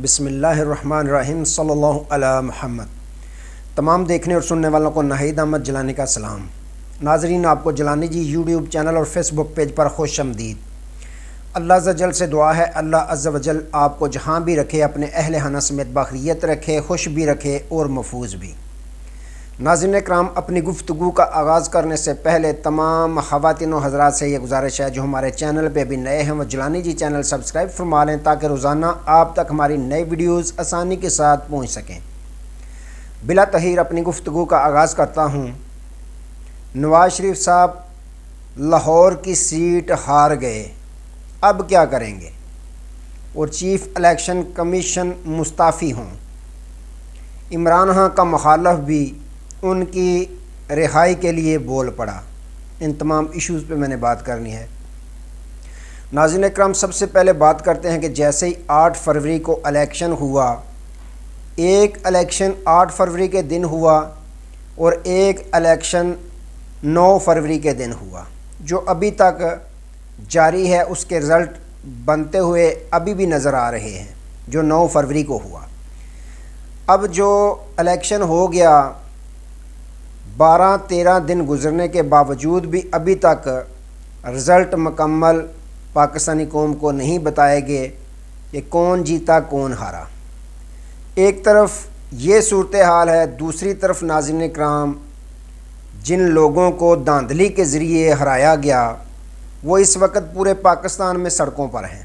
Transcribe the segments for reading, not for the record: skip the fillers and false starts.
بسم اللہ الرحمن الرحیم صلی اللہ علی محمد۔ تمام دیکھنے اور سننے والوں کو ناہید احمد جیلانی کا سلام۔ ناظرین، آپ کو جیلانی جی یوٹیوب چینل اور فیس بک پیج پر خوش آمدید۔ اللہ عز و جل سے دعا ہے اللہ عز و جل آپ کو جہاں بھی رکھے اپنے اہل خانہ سمیت باخیریت رکھے، خوش بھی رکھے اور محفوظ بھی۔ ناظرین اکرام، اپنی گفتگو کا آغاز کرنے سے پہلے تمام خواتین و حضرات سے یہ گزارش ہے جو ہمارے چینل پہ بھی نئے ہیں وہ جیلانی جی چینل سبسکرائب فرما لیں تاکہ روزانہ آپ تک ہماری نئی ویڈیوز آسانی کے ساتھ پہنچ سکیں۔ بلا تاخیر اپنی گفتگو کا آغاز کرتا ہوں۔ نواز شریف صاحب لاہور کی سیٹ ہار گئے، اب کیا کریں گے؟ اور چیف الیکشن کمیشن مستعفی ہوں۔ عمران خان کا مخالف بھی ان کی رہائی کے لیے بول پڑا۔ ان تمام ایشوز پہ میں نے بات کرنی ہے۔ ناظرین اکرام، سب سے پہلے بات کرتے ہیں کہ جیسے ہی 8 فروری کو الیکشن ہوا، ایک الیکشن 8 فروری کے دن ہوا اور ایک الیکشن 9 فروری کے دن ہوا، جو ابھی تک جاری ہے۔ اس کے رزلٹ بنتے ہوئے ابھی بھی نظر آ رہے ہیں، جو 9 فروری کو ہوا۔ اب جو الیکشن ہو گیا، 12-13 دن گزرنے کے باوجود بھی ابھی تک رزلٹ مکمل پاکستانی قوم کو نہیں بتائے گئے کہ کون جیتا کون ہارا۔ ایک طرف یہ صورتحال ہے، دوسری طرف ناظرین اکرام جن لوگوں کو دھاندلی کے ذریعے ہرایا گیا وہ اس وقت پورے پاکستان میں سڑکوں پر ہیں۔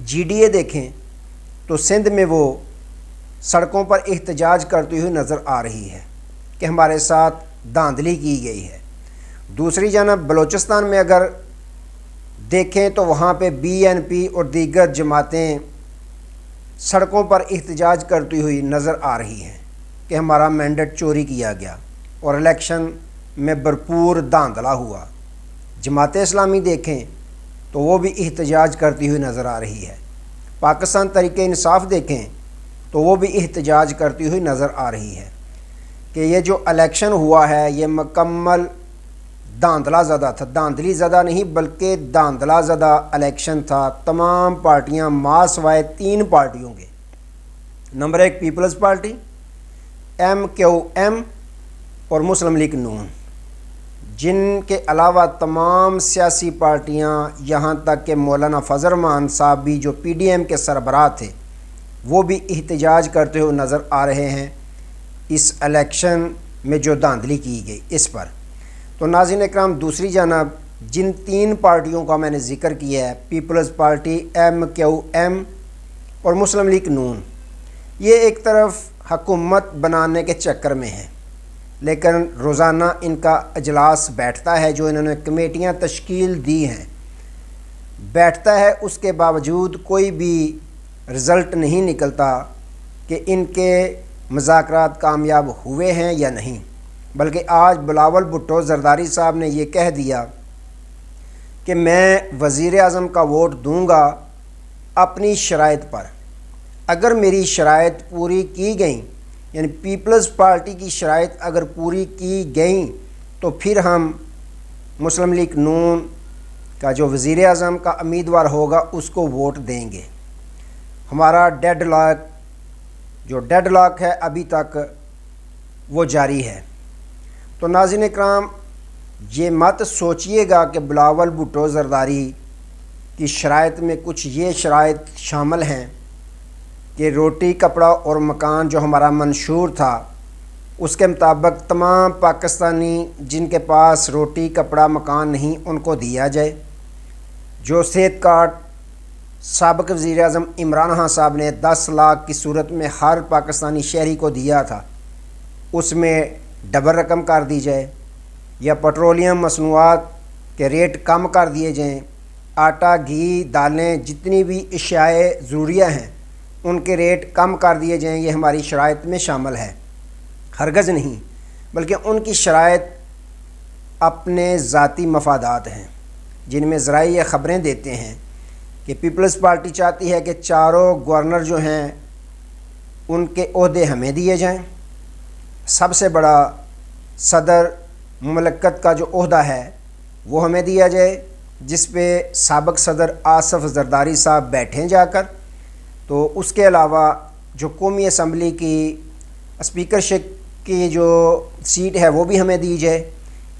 جی ڈی اے دیکھیں تو سندھ میں وہ سڑکوں پر احتجاج کرتی ہوئی نظر آ رہی ہے کہ ہمارے ساتھ دھاندلی کی گئی ہے۔ دوسری جانب بلوچستان میں اگر دیکھیں تو وہاں پہ بی این پی اور دیگر جماعتیں سڑکوں پر احتجاج کرتی ہوئی نظر آ رہی ہیں کہ ہمارا مینڈیٹ چوری کیا گیا اور الیکشن میں بھرپور دھاندلا ہوا۔ جماعت اسلامی دیکھیں تو وہ بھی احتجاج کرتی ہوئی نظر آ رہی ہے۔ پاکستان تحریک انصاف دیکھیں تو وہ بھی احتجاج کرتی ہوئی نظر آ رہی ہے کہ یہ جو الیکشن ہوا ہے یہ مکمل دھاندلا زدہ تھا۔ دھاندلی زدہ نہیں بلکہ دھاندلا زدہ الیکشن تھا۔ تمام پارٹیاں سوائے 3 پارٹیوں کے، نمبر 1 پیپلز پارٹی، MQM اور مسلم لیگ نون، جن کے علاوہ تمام سیاسی پارٹیاں یہاں تک کہ مولانا فضل الرحمان صاحب بھی جو PDM کے سربراہ تھے وہ بھی احتجاج کرتے ہوئے نظر آ رہے ہیں اس الیکشن میں جو دھاندلی کی گئی اس پر۔ تو ناظرین اکرام، دوسری جانب جن 3 پارٹیوں کا میں نے ذکر کیا ہے، پیپلز پارٹی، MQM اور مسلم لیگ نون، یہ ایک طرف حکومت بنانے کے چکر میں ہیں، لیکن روزانہ ان کا اجلاس بیٹھتا ہے، جو انہوں نے کمیٹیاں تشکیل دی ہیں بیٹھتا ہے، اس کے باوجود کوئی بھی رزلٹ نہیں نکلتا کہ ان کے مذاکرات کامیاب ہوئے ہیں یا نہیں۔ بلکہ آج بلاول بھٹو زرداری صاحب نے یہ کہہ دیا کہ میں وزیر اعظم کا ووٹ دوں گا اپنی شرائط پر۔ اگر میری شرائط پوری کی گئیں، یعنی پیپلز پارٹی کی شرائط اگر پوری کی گئیں تو پھر ہم مسلم لیگ نون کا جو وزیر اعظم کا امیدوار ہوگا اس کو ووٹ دیں گے۔ ہمارا ڈیڈ لاک ہے ابھی تک وہ جاری ہے۔ تو ناظرین اکرام، یہ مت سوچئے گا کہ بلاول بھٹو زرداری کی شرائط میں کچھ یہ شرائط شامل ہیں کہ روٹی کپڑا اور مکان جو ہمارا منشور تھا اس کے مطابق تمام پاکستانی جن کے پاس روٹی کپڑا مکان نہیں ان کو دیا جائے۔ جو صحت کارڈ سابق وزیر اعظم عمران خان صاحب نے 10 لاکھ کی صورت میں ہر پاکستانی شہری کو دیا تھا، اس میں ڈبل رقم کر دی جائے، یا پٹرولیم مصنوعات کے ریٹ کم کر دیے جائیں، آٹا، گھی، دالیں، جتنی بھی اشیاء ضروریہ ہیں ان کے ریٹ کم کر دیے جائیں۔ یہ ہماری شرائط میں شامل ہے، ہرگز نہیں، بلکہ ان کی شرائط اپنے ذاتی مفادات ہیں، جن میں ذرائع یہ خبریں دیتے ہیں کہ پیپلز پارٹی چاہتی ہے کہ 4 گورنر جو ہیں ان کے عہدے ہمیں دیے جائیں، سب سے بڑا صدر مملکت کا جو عہدہ ہے وہ ہمیں دیا جائے، جس پہ سابق صدر آصف زرداری صاحب بیٹھیں جا کر، تو اس کے علاوہ جو قومی اسمبلی کی اسپیکرشپ کی جو سیٹ ہے وہ بھی ہمیں دی جائے۔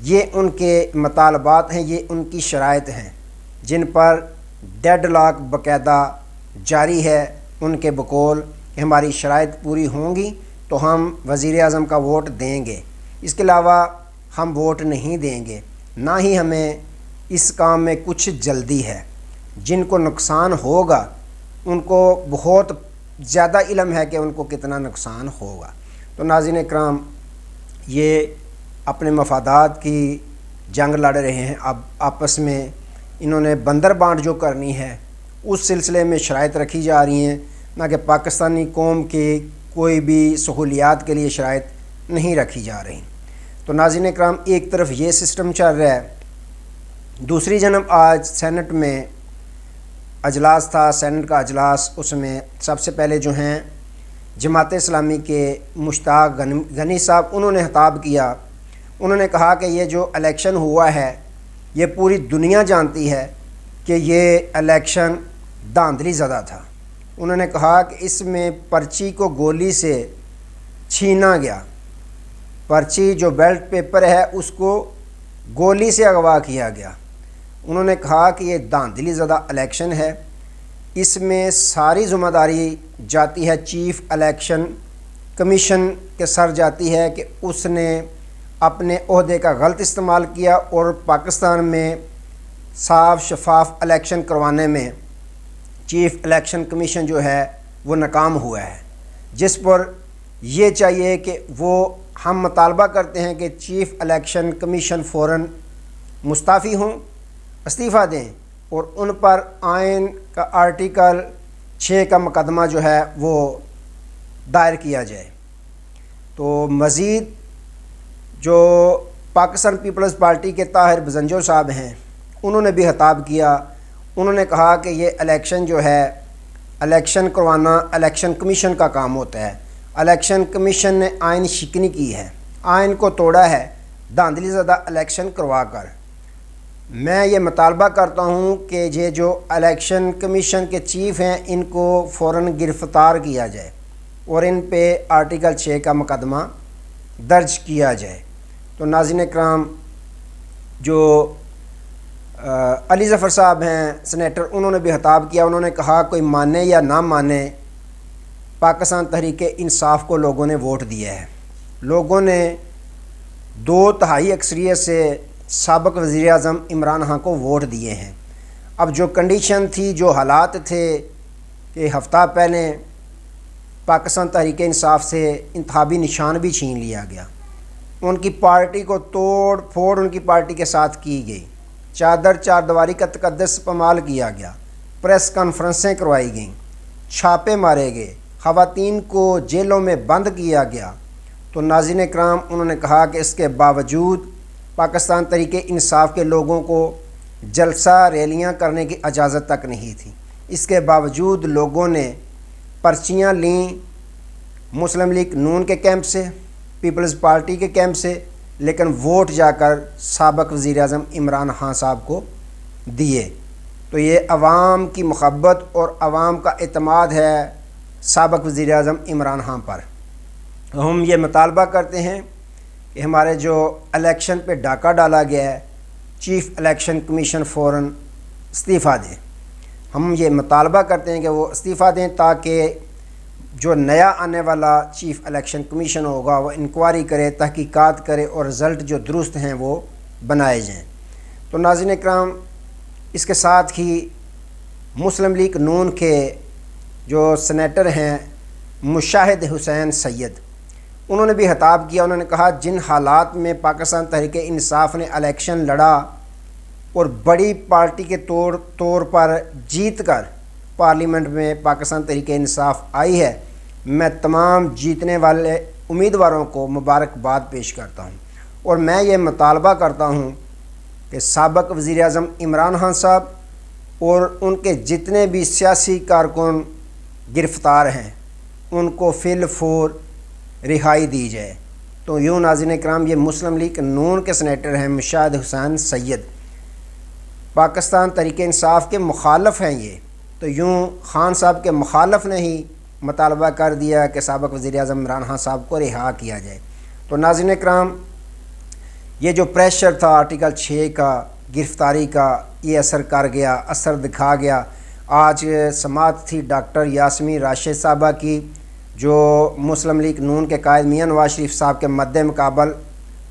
یہ ان کے مطالبات ہیں، یہ ان کی شرائط ہیں جن پر ڈیڈ لاک باقاعدہ جاری ہے ان کے بقول کہ ہماری شرائط پوری ہوں گی تو ہم وزیر اعظم کا ووٹ دیں گے، اس کے علاوہ ہم ووٹ نہیں دیں گے۔ نہ ہی ہمیں اس کام میں کچھ جلدی ہے۔ جن کو نقصان ہوگا ان کو بہت زیادہ علم ہے کہ ان کو کتنا نقصان ہوگا۔ تو ناظرین اکرام، یہ اپنے مفادات کی جنگ لڑ رہے ہیں۔ اب آپس میں انہوں نے بندر بانٹ جو کرنی ہے اس سلسلے میں شرائط رکھی جا رہی ہیں، نہ کہ پاکستانی قوم کی کوئی بھی سہولیات کے لیے شرائط نہیں رکھی جا رہی۔ تو ناظرین اکرام، ایک طرف یہ سسٹم چل رہا ہے، دوسری جانب آج سینٹ میں اجلاس تھا، سینٹ کا اجلاس، اس میں سب سے پہلے جو ہیں جماعت اسلامی کے مشتاق غنی صاحب، انہوں نے خطاب کیا۔ انہوں نے کہا کہ یہ جو الیکشن ہوا ہے یہ پوری دنیا جانتی ہے کہ یہ الیکشن دھاندلی زدہ تھا۔ انہوں نے کہا کہ اس میں پرچی کو گولی سے چھینا گیا، پرچی جو بیلٹ پیپر ہے اس کو گولی سے اغوا کیا گیا۔ انہوں نے کہا کہ یہ دھاندلی زدہ الیکشن ہے، اس میں ساری ذمہ داری جاتی ہے چیف الیکشن کمیشن کے سر جاتی ہے کہ اس نے اپنے عہدے کا غلط استعمال کیا اور پاکستان میں صاف شفاف الیکشن کروانے میں چیف الیکشن کمیشن جو ہے وہ ناکام ہوا ہے، جس پر یہ چاہیے کہ وہ ہم مطالبہ کرتے ہیں کہ چیف الیکشن کمیشن فوراً مستعفی ہوں، استعفیٰ دیں اور ان پر آئین کا آرٹیکل 6 کا مقدمہ جو ہے وہ دائر کیا جائے۔ تو مزید جو پاکستان پیپلز پارٹی کے طاہر بزنجو صاحب ہیں انہوں نے بھی خطاب کیا۔ انہوں نے کہا کہ یہ الیکشن جو ہے، الیکشن کروانا الیکشن کمیشن کا کام ہوتا ہے، الیکشن کمیشن نے آئین شکنی کی ہے، آئین کو توڑا ہے دھاندلی زدہ الیکشن کروا کر۔ میں یہ مطالبہ کرتا ہوں کہ یہ جو الیکشن کمیشن کے چیف ہیں ان کو فوراً گرفتار کیا جائے اور ان پہ آرٹیکل 6 کا مقدمہ درج کیا جائے۔ تو ناظرین اکرام، جو علی ظفر صاحب ہیں سینیٹر، انہوں نے بھی خطاب کیا۔ انہوں نے کہا کوئی مانے یا نہ مانے، پاکستان تحریک انصاف کو لوگوں نے ووٹ دیا ہے، لوگوں نے 2/3 اکثریت سے سابق وزیر اعظم عمران خان کو ووٹ دیے ہیں۔ اب جو کنڈیشن تھی، جو حالات تھے کہ ہفتہ پہلے پاکستان تحریک انصاف سے انتخابی نشان بھی چھین لیا گیا، ان کی پارٹی کو توڑ پھوڑ ان کی پارٹی کے ساتھ کی گئی، چار دیواری کا تقدس پامال کیا گیا، پریس کانفرنسیں کروائی گئیں، چھاپے مارے گئے، خواتین کو جیلوں میں بند کیا گیا۔ تو ناظرین اکرام، انہوں نے کہا کہ اس کے باوجود پاکستان تحریک انصاف کے لوگوں کو جلسہ ریلیاں کرنے کی اجازت تک نہیں تھی، اس کے باوجود لوگوں نے پرچیاں لیں مسلم لیگ نون کے کیمپ سے، پیپلز پارٹی کے کیمپ سے، لیکن ووٹ جا کر سابق وزیر اعظم عمران خان صاحب کو دیے۔ تو یہ عوام کی محبت اور عوام کا اعتماد ہے سابق وزیر اعظم عمران خان پر۔ ہم یہ مطالبہ کرتے ہیں کہ ہمارے جو الیکشن پہ ڈاکہ ڈالا گیا ہے، چیف الیکشن کمیشن فوراً استعفیٰ دیں۔ ہم یہ مطالبہ کرتے ہیں کہ وہ استعفیٰ دیں تاکہ جو نیا آنے والا چیف الیکشن کمیشن ہوگا وہ انکوائری کرے، تحقیقات کرے اور رزلٹ جو درست ہیں وہ بنائے جائیں۔ تو ناظرین اکرام، اس کے ساتھ ہی مسلم لیگ نون کے جو سینیٹر ہیں مشاہد حسین سید، انہوں نے بھی خطاب کیا۔ انہوں نے کہا جن حالات میں پاکستان تحریک انصاف نے الیکشن لڑا اور بڑی پارٹی کے طور پر جیت کر پارلیمنٹ میں پاکستان تحریک انصاف آئی ہے، میں تمام جیتنے والے امیدواروں کو مبارکباد پیش کرتا ہوں اور میں یہ مطالبہ کرتا ہوں کہ سابق وزیر اعظم عمران خان صاحب اور ان کے جتنے بھی سیاسی کارکن گرفتار ہیں ان کو فی الفور رہائی دی جائے۔ تو یوں ناظرین اکرام، یہ مسلم لیگ نون کے سینیٹر ہیں مشاہد حسین سید، پاکستان تحریک انصاف کے مخالف ہیں، تو یوں خان صاحب کے مخالف نے ہی مطالبہ کر دیا کہ سابق وزیر اعظم عمران خان صاحب کو رہا کیا جائے۔ تو ناظرین کرام، یہ جو پریشر تھا آرٹیکل 6 کا، گرفتاری کا، یہ اثر کر گیا، اثر دکھا گیا۔ آج سماعت تھی ڈاکٹر یاسمین راشد صاحبہ کی، جو مسلم لیگ نون کے قائد میاں نواز شریف صاحب کے مد مقابل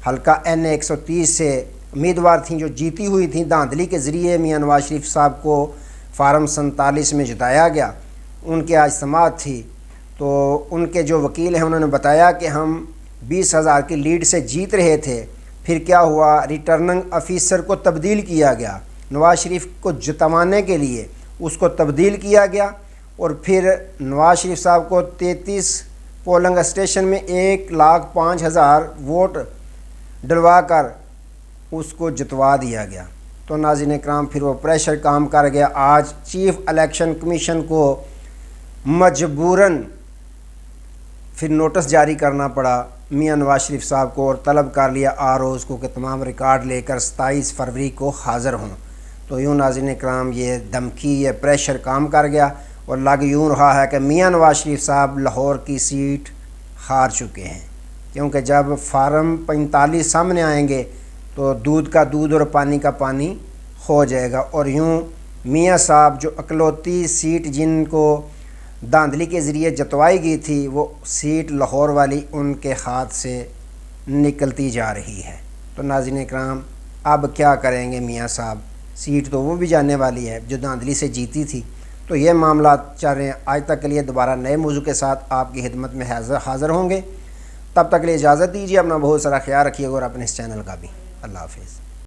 حلقہ NA 130 سے امیدوار تھیں، جو جیتی ہوئی تھیں۔ دھاندلی کے ذریعے میاں نواز شریف صاحب کو فارم 47 میں جتایا گیا۔ ان کے آج سماعت تھی، تو ان کے جو وکیل ہیں انہوں نے بتایا کہ ہم 20,000 کی لیڈ سے جیت رہے تھے، پھر کیا ہوا، ریٹرننگ آفیسر کو تبدیل کیا گیا، نواز شریف کو جتوانے کے لیے اس کو تبدیل کیا گیا، اور پھر نواز شریف صاحب کو 33 پولنگ اسٹیشن میں 1,05,000 ووٹ ڈلوا کر اس کو جتوا دیا گیا۔ تو ناظرین اکرام، پھر وہ پریشر کام کر گیا۔ آج چیف الیکشن کمیشن کو مجبوراً پھر نوٹس جاری کرنا پڑا میاں نواز شریف صاحب کو، اور طلب کر لیا ROs کو کہ تمام ریکارڈ لے کر 27 فروری کو حاضر ہوں۔ تو یوں ناظرین اکرام، یہ دھمکی، یہ پریشر کام کر گیا، اور لگ یوں رہا ہے کہ میاں نواز شریف صاحب لاہور کی سیٹ ہار چکے ہیں، کیونکہ جب فارم 45 سامنے آئیں گے تو دودھ کا دودھ اور پانی کا پانی ہو جائے گا، اور یوں میاں صاحب جو اکلوتی سیٹ جن کو دھاندلی کے ذریعے جتوائی گئی تھی، وہ سیٹ لاہور والی ان کے ہاتھ سے نکلتی جا رہی ہے۔ تو ناظرین اکرام، اب کیا کریں گے میاں صاحب؟ سیٹ تو وہ بھی جانے والی ہے جو دھاندلی سے جیتی تھی۔ تو یہ معاملات چل رہے ہیں۔ آج تک کے لیے دوبارہ نئے موضوع کے ساتھ آپ کی خدمت میں حاضر ہوں گے۔ تب تک کے لیے اجازت دیجیے، اپنا بہت سارا خیال رکھیے گا، اور اپنے اس چینل کا بھی۔ اللہ حافظ۔